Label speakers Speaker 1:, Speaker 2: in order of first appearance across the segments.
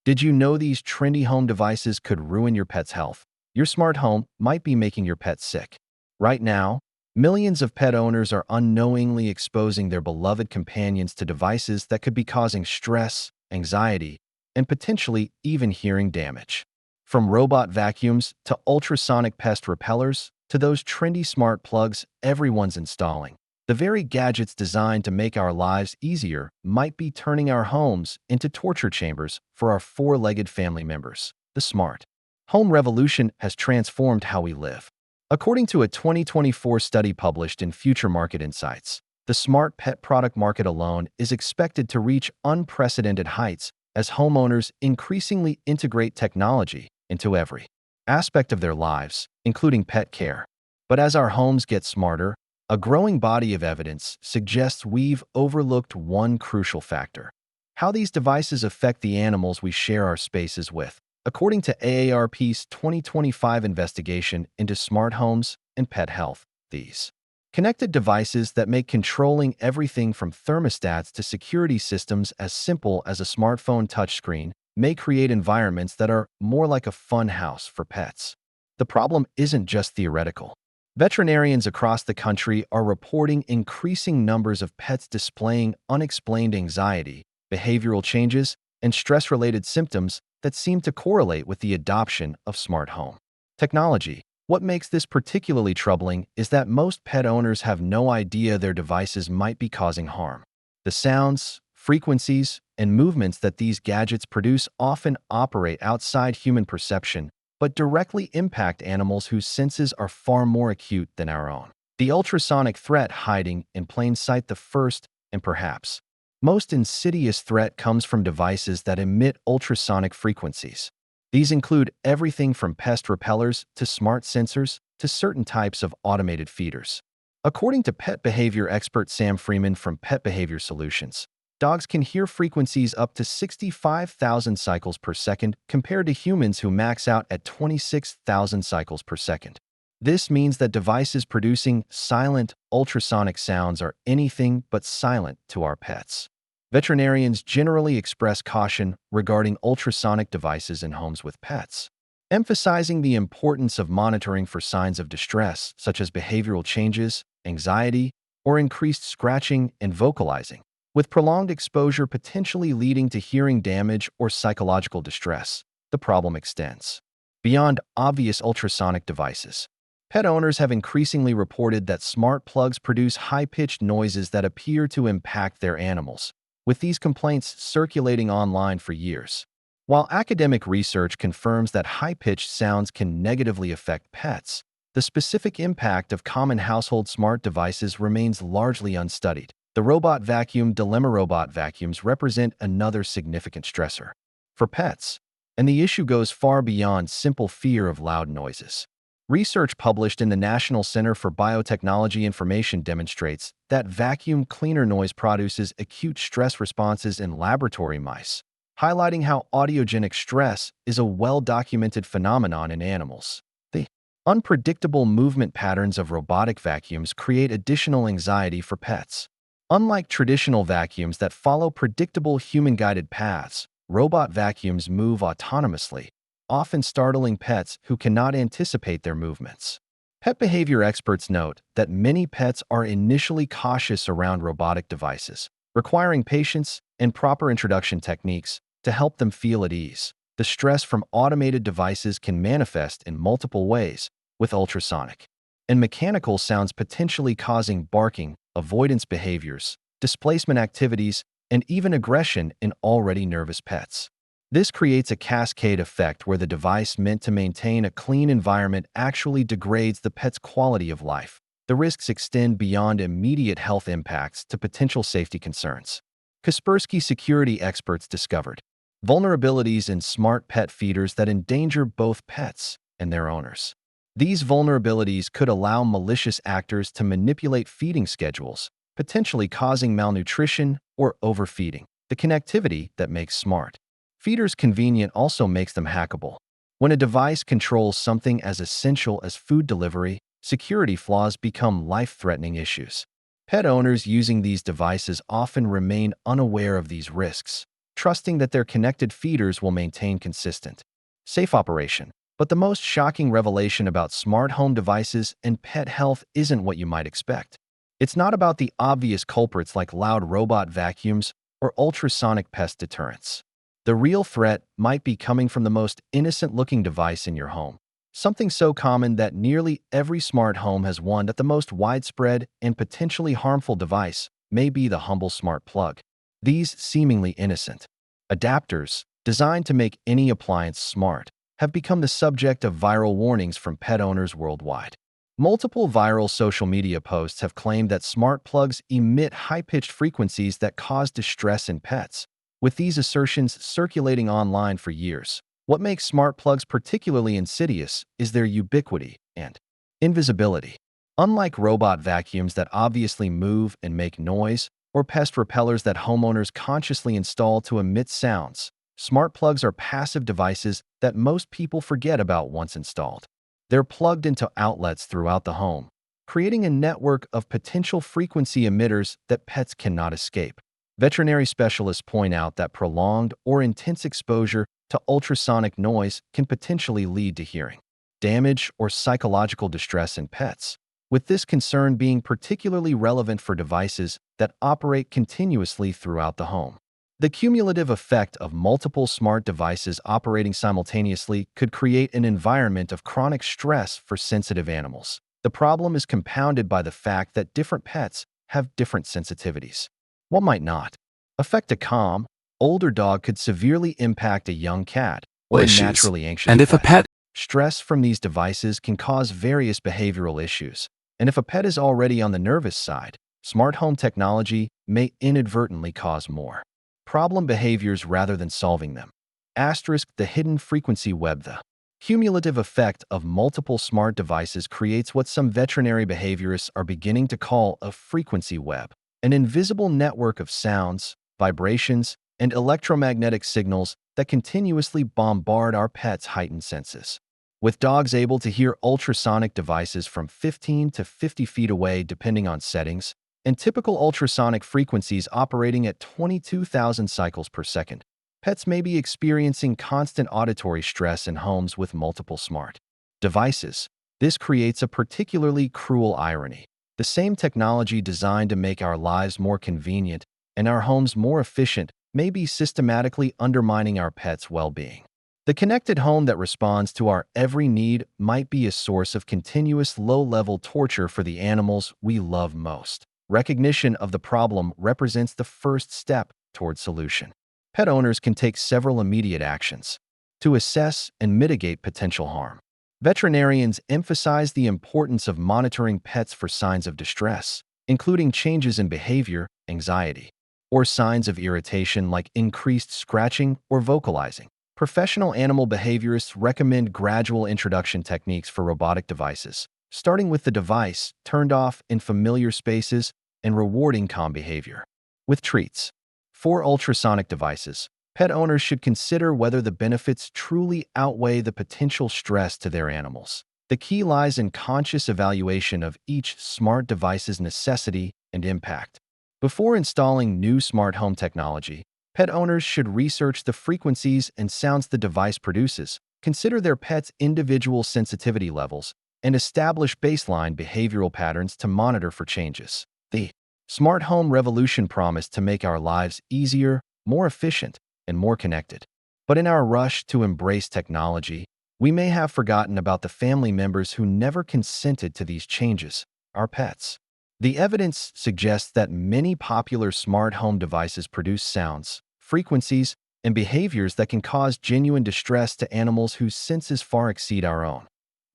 Speaker 1: Did you know these trendy home devices could ruin your pet's health? Your smart home might be making your pet sick. Right now, millions of pet owners are unknowingly exposing their beloved companions to devices that could be causing stress, anxiety, and potentially even hearing damage. From robot vacuums to ultrasonic pest repellers to those trendy smart plugs everyone's installing. The very gadgets designed to make our lives easier might be turning our homes into torture chambers for our four-legged family members. The smart home revolution has transformed how we live. According to a 2024 study published in Future Market Insights, the smart pet product market alone is expected to reach unprecedented heights as homeowners increasingly integrate technology into every aspect of their lives, including pet care. But as our homes get smarter, a growing body of evidence suggests we've overlooked one crucial factor: how these devices affect the animals we share our spaces with. According to AARP's 2025 investigation into smart homes and pet health, these connected devices that make controlling everything from thermostats to security systems as simple as a smartphone touchscreen may create environments that are more like a fun house for pets. The problem isn't just theoretical. Veterinarians across the country are reporting increasing numbers of pets displaying unexplained anxiety, behavioral changes, and stress-related symptoms that seem to correlate with the adoption of smart home technology. What makes this particularly troubling is that most pet owners have no idea their devices might be causing harm. The sounds, frequencies, and movements that these gadgets produce often operate outside human perception, but directly impact animals whose senses are far more acute than our own. The ultrasonic threat hiding in plain sight. The first, and perhaps most insidious threat, comes from devices that emit ultrasonic frequencies. These include everything from pest repellers to smart sensors to certain types of automated feeders. According to pet behavior expert Sam Freeman from Pet Behavior Solutions, dogs can hear frequencies up to 65,000 cycles per second compared to humans who max out at 26,000 cycles per second. This means that devices producing silent, ultrasonic sounds are anything but silent to our pets. Veterinarians generally express caution regarding ultrasonic devices in homes with pets, emphasizing the importance of monitoring for signs of distress such as behavioral changes, anxiety, or increased scratching and vocalizing, with prolonged exposure potentially leading to hearing damage or psychological distress. The problem extends beyond obvious ultrasonic devices. Pet owners have increasingly reported that smart plugs produce high-pitched noises that appear to impact their animals, with these complaints circulating online for years. While academic research confirms that high-pitched sounds can negatively affect pets, the specific impact of common household smart devices remains largely unstudied. The robot vacuum dilemma. Robot vacuums represent another significant stressor for pets, and the issue goes far beyond simple fear of loud noises. Research published in the National Center for Biotechnology Information demonstrates that vacuum cleaner noise produces acute stress responses in laboratory mice, highlighting how audiogenic stress is a well-documented phenomenon in animals. The unpredictable movement patterns of robotic vacuums create additional anxiety for pets. Unlike traditional vacuums that follow predictable human-guided paths, robot vacuums move autonomously, often startling pets who cannot anticipate their movements. Pet behavior experts note that many pets are initially cautious around robotic devices, requiring patience and proper introduction techniques to help them feel at ease. The stress from automated devices can manifest in multiple ways, with ultrasonic and mechanical sounds potentially causing barking, avoidance behaviors, displacement activities, and even aggression in already nervous pets. This creates a cascade effect where the device meant to maintain a clean environment actually degrades the pet's quality of life. The risks extend beyond immediate health impacts to potential safety concerns. Kaspersky security experts discovered vulnerabilities in smart pet feeders that endanger both pets and their owners. These vulnerabilities could allow malicious actors to manipulate feeding schedules, potentially causing malnutrition or overfeeding. The connectivity that makes smart feeders convenient also makes them hackable. When a device controls something as essential as food delivery, security flaws become life-threatening issues. Pet owners using these devices often remain unaware of these risks, trusting that their connected feeders will maintain consistent, safe operation. But the most shocking revelation about smart home devices and pet health isn't what you might expect. It's not about the obvious culprits like loud robot vacuums or ultrasonic pest deterrents. The real threat might be coming from the most innocent-looking device in your home, something so common that nearly every smart home has one. That the most widespread and potentially harmful device may be the humble smart plug. These seemingly innocent adapters, designed to make any appliance smart, have become the subject of viral warnings from pet owners worldwide. Multiple viral social media posts have claimed that smart plugs emit high-pitched frequencies that cause distress in pets, with these assertions circulating online for years. What makes smart plugs particularly insidious is their ubiquity and invisibility. Unlike robot vacuums that obviously move and make noise, or pest repellers that homeowners consciously install to emit sounds, smart plugs are passive devices that most people forget about once installed. They're plugged into outlets throughout the home, creating a network of potential frequency emitters that pets cannot escape. Veterinary specialists point out that prolonged or intense exposure to ultrasonic noise can potentially lead to hearing damage or psychological distress in pets, with this concern being particularly relevant for devices that operate continuously throughout the home. The cumulative effect of multiple smart devices operating simultaneously could create an environment of chronic stress for sensitive animals. The problem is compounded by the fact that different pets have different sensitivities. What might not affect a calm, older dog could severely impact a young cat or a
Speaker 2: Issues.
Speaker 1: naturally anxious
Speaker 2: And if a
Speaker 1: pet.
Speaker 2: pet
Speaker 1: Stress from these devices can cause various behavioral issues, and if a pet is already on the nervous side, smart home technology may inadvertently cause more problem behaviors rather than solving them. Asterisk the hidden frequency web. The cumulative effect of multiple smart devices creates what some veterinary behaviorists are beginning to call a frequency web, an invisible network of sounds, vibrations, and electromagnetic signals that continuously bombard our pets' heightened senses. With dogs able to hear ultrasonic devices from 15 to 50 feet away depending on settings, and typical ultrasonic frequencies operating at 22,000 cycles per second, pets may be experiencing constant auditory stress in homes with multiple smart devices. This creates a particularly cruel irony. The same technology designed to make our lives more convenient and our homes more efficient may be systematically undermining our pets' well-being. The connected home that responds to our every need might be a source of continuous low-level torture for the animals we love most. Recognition of the problem represents the first step toward solution. Pet owners can take several immediate actions to assess and mitigate potential harm. Veterinarians emphasize the importance of monitoring pets for signs of distress, including changes in behavior, anxiety, or signs of irritation like increased scratching or vocalizing. Professional animal behaviorists recommend gradual introduction techniques for robotic devices, starting with the device turned off in familiar spaces and rewarding calm behavior with treats. For ultrasonic devices, pet owners should consider whether the benefits truly outweigh the potential stress to their animals. The key lies in conscious evaluation of each smart device's necessity and impact. Before installing new smart home technology, pet owners should research the frequencies and sounds the device produces, consider their pet's individual sensitivity levels, and establish baseline behavioral patterns to monitor for changes. The smart home revolution promised to make our lives easier, more efficient, and more connected. But in our rush to embrace technology, we may have forgotten about the family members who never consented to these changes, our pets. The evidence suggests that many popular smart home devices produce sounds, frequencies, and behaviors that can cause genuine distress to animals whose senses far exceed our own.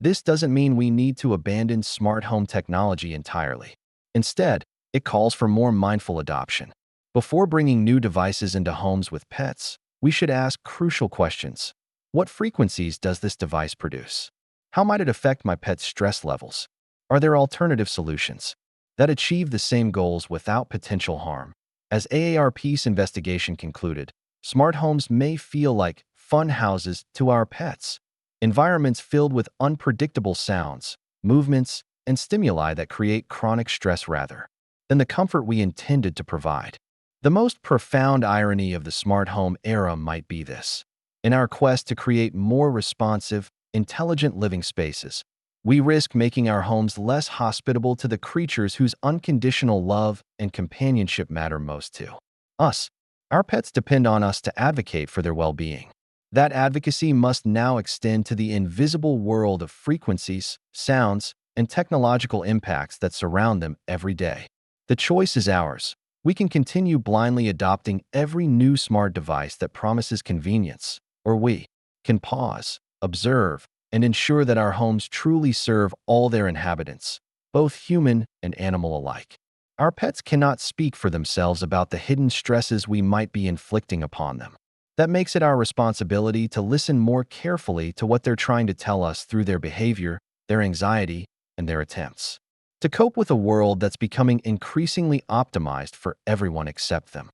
Speaker 1: This doesn't mean we need to abandon smart home technology entirely. Instead, it calls for more mindful adoption. Before bringing new devices into homes with pets, we should ask crucial questions. What frequencies does this device produce? How might it affect my pet's stress levels? Are there alternative solutions that achieve the same goals without potential harm? As AARP's investigation concluded, smart homes may feel like fun houses to our pets, environments filled with unpredictable sounds, movements, and stimuli that create chronic stress rather than the comfort we intended to provide. The most profound irony of the smart home era might be this. In our quest to create more responsive, intelligent living spaces, we risk making our homes less hospitable to the creatures whose unconditional love and companionship matter most to us. Our pets depend on us to advocate for their well-being. That advocacy must now extend to the invisible world of frequencies, sounds, and technological impacts that surround them every day. The choice is ours. We can continue blindly adopting every new smart device that promises convenience, or we can pause, observe, and ensure that our homes truly serve all their inhabitants, both human and animal alike. Our pets cannot speak for themselves about the hidden stresses we might be inflicting upon them. That makes it our responsibility to listen more carefully to what they're trying to tell us through their behavior, their anxiety, and their attempts to cope with a world that's becoming increasingly optimized for everyone except them.